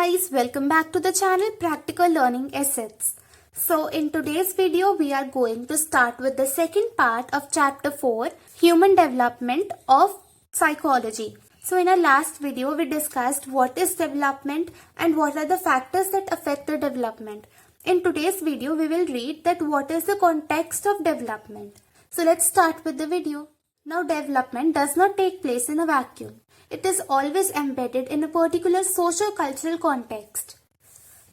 guys, welcome back to the channel Practical Learning Assets. So in today's video we are going to start with the second part of chapter 4, Human Development of Psychology. So in our last video we discussed what is development and what are the factors that affect the development. In today's video we will read that what is the context of development. So let's start with the video. Now development does not take place in a vacuum. It is always embedded in a particular socio-cultural context.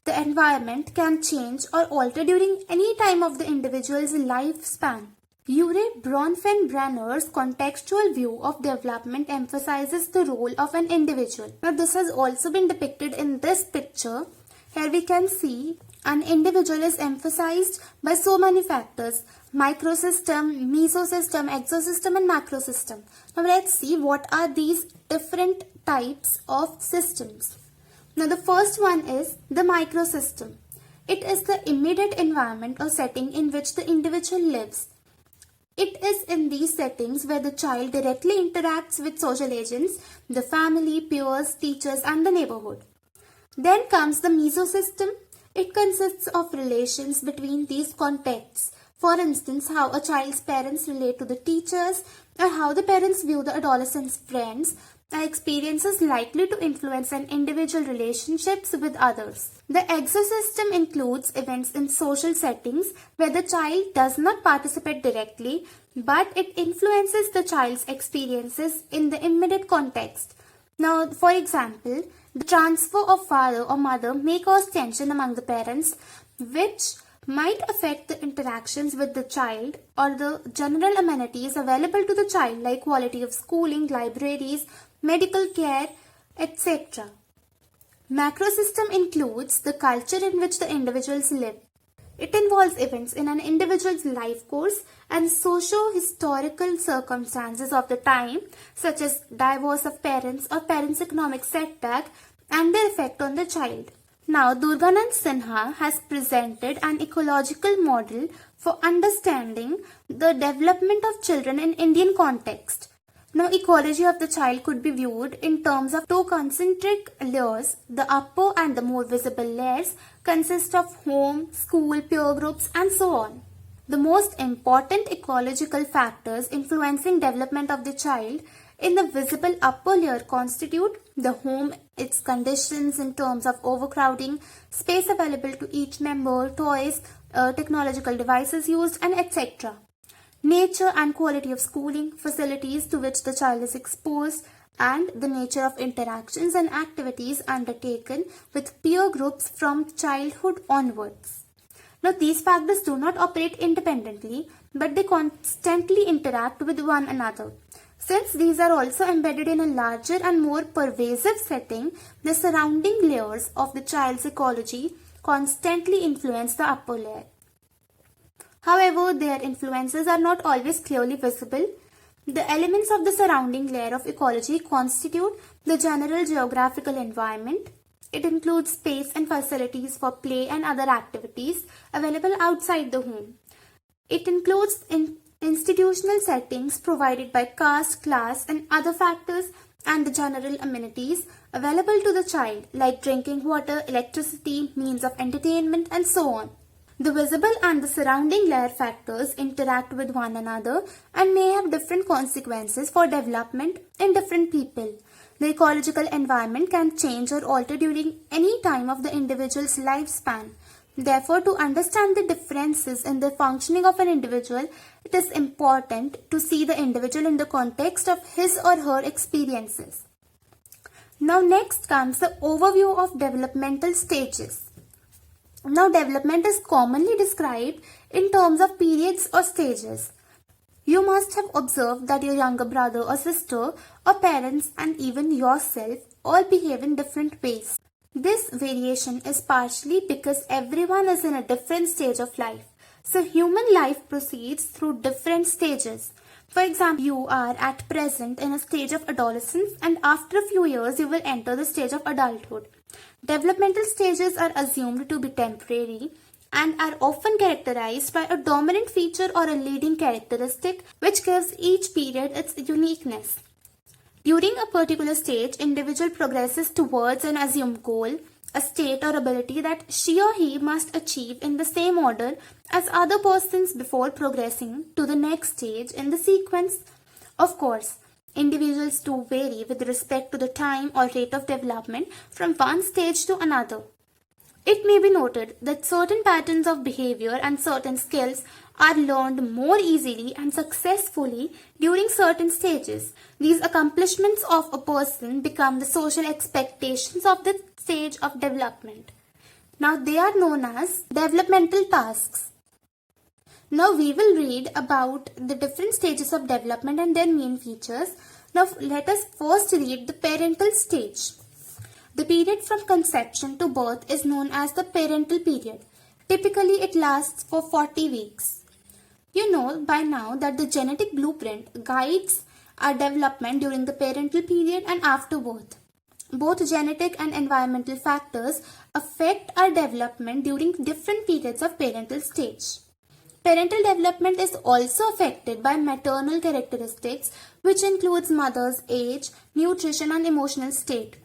The environment can change or alter during any time of the individual's lifespan. Ure Bronfenbrenner's contextual view of development emphasizes the role of an individual. Now this has also been depicted in this picture. Here we can see an individual is emphasized by so many factors: microsystem, mesosystem, exosystem and macrosystem. Now let's see what are these different types of systems. Now the first one is the microsystem. It is the immediate environment or setting in which the individual lives. It is in these settings where the child directly interacts with social agents, the family, peers, teachers and the neighborhood. Then comes the mesosystem. It consists of relations between these contexts. For instance, how a child's parents relate to the teachers or how the parents view the adolescent's friends are experiences likely to influence an individual's relationships with others. The exosystem includes events in social settings where the child does not participate directly, but it influences the child's experiences in the immediate context. Now, for example, the transfer of father or mother may cause tension among the parents, which might affect the interactions with the child or the general amenities available to the child like quality of schooling, libraries, medical care, etc. Macrosystem includes the culture in which the individuals live. It involves events in an individual's life course and socio-historical circumstances of the time, such as divorce of parents or parents' economic setback and their effect on the child. Now, Durganand Sinha has presented an ecological model for understanding the development of children in Indian context. Now, ecology of the child could be viewed in terms of two concentric layers. The upper and the more visible layers consist of home, school, peer groups and so on. The most important ecological factors influencing development of the child in the visible upper layer constitute the home, its conditions in terms of overcrowding, space available to each member, toys, technological devices used and etc. Nature and quality of schooling, facilities to which the child is exposed, and the nature of interactions and activities undertaken with peer groups from childhood onwards. Now, these factors do not operate independently, but they constantly interact with one another. Since these are also embedded in a larger and more pervasive setting, the surrounding layers of the child's ecology constantly influence the upper layer. However, their influences are not always clearly visible. The elements of the surrounding layer of ecology constitute the general geographical environment. It includes space and facilities for play and other activities available outside the home. It includes institutional settings provided by caste, class and other factors and the general amenities available to the child like drinking water, electricity, means of entertainment and so on. The visible and the surrounding layer factors interact with one another and may have different consequences for development in different people. The ecological environment can change or alter during any time of the individual's lifespan. Therefore, to understand the differences in the functioning of an individual, it is important to see the individual in the context of his or her experiences. Now next comes the overview of developmental stages. Now, development is commonly described in terms of periods or stages. You must have observed that your younger brother or sister or parents and even yourself all behave in different ways. This variation is partially because everyone is in a different stage of life. So, human life proceeds through different stages. For example, you are at present in a stage of adolescence and after a few years you will enter the stage of adulthood. Developmental stages are assumed to be temporary and are often characterized by a dominant feature or a leading characteristic which gives each period its uniqueness. During a particular stage, individual progresses towards an assumed goal a state or ability that she or he must achieve in the same order as other persons before progressing to the next stage in the sequence. Of course, individuals do vary with respect to the time or rate of development from one stage to another. It may be noted that certain patterns of behavior and certain skills are learned more easily and successfully during certain stages. These accomplishments of a person become the social expectations of the stage of development. Now they are known as developmental tasks. Now we will read about the different stages of development and their main features. Now let us first read the parental stage. The period from conception to birth is known as the parental period. Typically, it lasts for 40 weeks. You know by now that the genetic blueprint guides our development during the parental period and after birth. Both genetic and environmental factors affect our development during different periods of parental stage. Parental development is also affected by maternal characteristics, which includes mother's age, nutrition, and emotional state.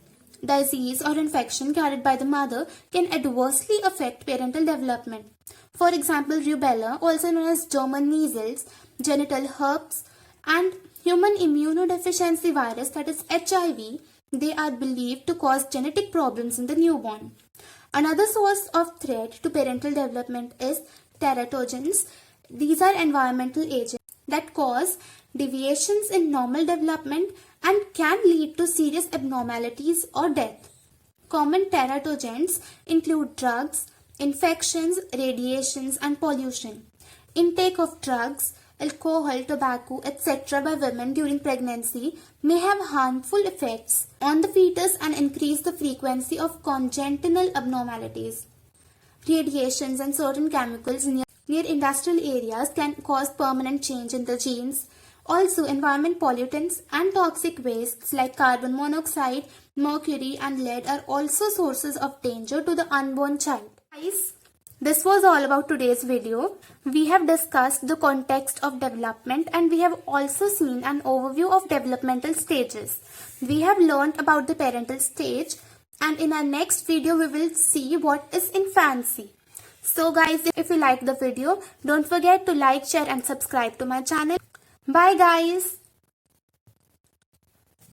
Disease or infection carried by the mother can adversely affect parental development. For example, rubella, also known as German measles, genital herpes, and human immunodeficiency virus, that is HIV, they are believed to cause genetic problems in the newborn. Another source of threat to parental development is teratogens. These are environmental agents that cause deviations in normal development and can lead to serious abnormalities or death. Common teratogens include drugs, infections, radiations, and pollution. Intake of drugs, alcohol, tobacco, etc. by women during pregnancy may have harmful effects on the fetus and increase the frequency of congenital abnormalities. Radiations and certain chemicals near industrial areas can cause permanent change in the genes. Also, environment pollutants and toxic wastes like carbon monoxide, mercury, and lead are also sources of danger to the unborn child. Guys, this was all about today's video. We have discussed the context of development and we have also seen an overview of developmental stages. We have learned about the parental stage, and in our next video we will see what is infancy. So guys, if you like the video, don't forget to like, share and subscribe to my channel. Bye guys.